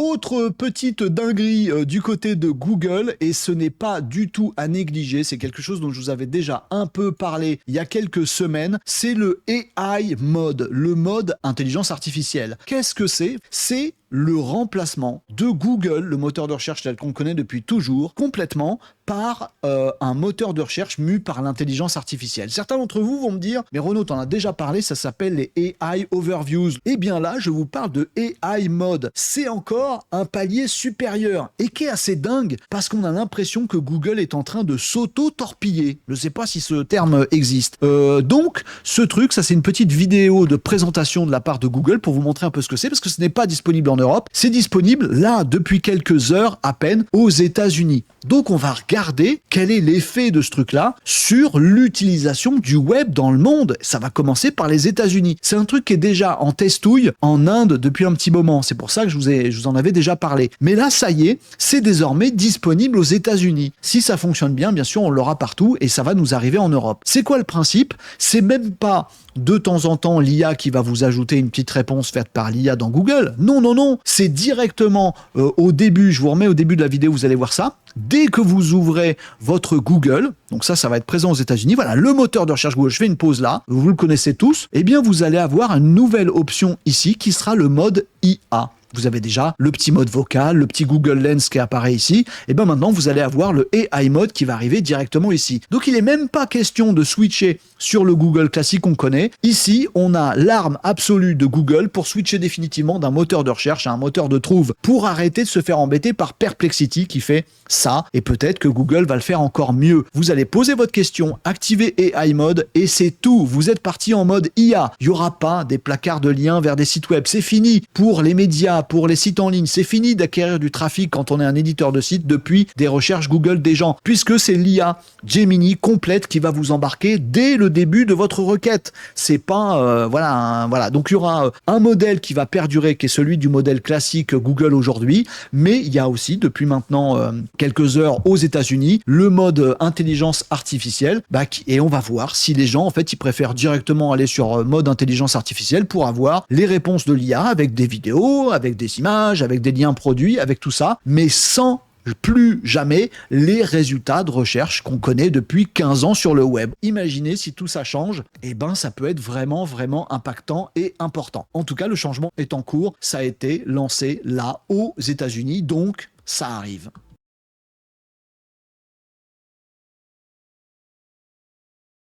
Autre petite dinguerie du côté de Google, et ce n'est pas du tout à négliger, c'est quelque chose dont je vous avais déjà un peu parlé il y a quelques semaines, c'est le AI mode, le mode intelligence artificielle. Qu'est-ce que c'est? C'est le remplacement de Google, le moteur de recherche tel qu'on le connaît depuis toujours, complètement par un moteur de recherche mu par l'intelligence artificielle. Certains d'entre vous vont me dire, mais Renaud, t'en as déjà parlé, ça s'appelle les AI Overviews. Eh bien là, je vous parle de AI Mode. C'est encore un palier supérieur et qui est assez dingue parce qu'on a l'impression que Google est en train de s'auto-torpiller. Je ne sais pas si ce terme existe. Donc, ce truc, ça c'est une petite vidéo de présentation de la part de Google pour vous montrer un peu ce que c'est parce que ce n'est pas disponible en Europe. C'est disponible là depuis quelques heures à peine aux États-Unis. Donc, on va regarder quel est l'effet de ce truc-là sur l'utilisation du web dans le monde. Ça va commencer par les États-Unis. C'est un truc qui est déjà en testouille en Inde depuis un petit moment. C'est pour ça que je vous en avais déjà parlé. Mais là, ça y est, c'est désormais disponible aux États-Unis. Si ça fonctionne bien, bien sûr, on l'aura partout et ça va nous arriver en Europe. C'est quoi le principe? C'est même pas de temps en temps l'IA qui va vous ajouter une petite réponse faite par l'IA dans Google. Non, non, non. C'est directement au début, je vous remets au début de la vidéo, vous allez voir ça. Dès que vous ouvrez votre Google, donc ça va être présent aux États-Unis, voilà, le moteur de recherche Google, je fais une pause là, vous le connaissez tous, eh bien vous allez avoir une nouvelle option ici qui sera le mode IA. Vous avez déjà le petit mode vocal, le petit Google Lens qui apparaît ici. Et bien maintenant, vous allez avoir le AI mode qui va arriver directement ici. Donc, il n'est même pas question de switcher sur le Google classique qu'on connaît. Ici, on a l'arme absolue de Google pour switcher définitivement d'un moteur de recherche à un moteur de trouve pour arrêter de se faire embêter par Perplexity qui fait ça. Et peut-être que Google va le faire encore mieux. Vous allez poser votre question, activer AI mode et c'est tout. Vous êtes parti en mode IA. Il n'y aura pas des placards de liens vers des sites web. C'est fini pour les médias, pour les sites en ligne. C'est fini d'acquérir du trafic quand on est un éditeur de site depuis des recherches Google des gens, puisque c'est l'IA Gemini complète qui va vous embarquer dès le début de votre requête. C'est pas voilà. Donc il y aura un modèle qui va perdurer, qui est celui du modèle classique Google aujourd'hui, mais il y a aussi depuis maintenant quelques heures aux États-Unis le mode intelligence artificielle, et on va voir si les gens en fait ils préfèrent directement aller sur mode intelligence artificielle pour avoir les réponses de l'IA avec des vidéos, avec des images, avec des liens produits, avec tout ça, mais sans plus jamais les résultats de recherche qu'on connaît depuis 15 ans sur le web. Imaginez si tout ça change, ça peut être vraiment, vraiment impactant et important. En tout cas, le changement est en cours, ça a été lancé là aux États-Unis, donc ça arrive.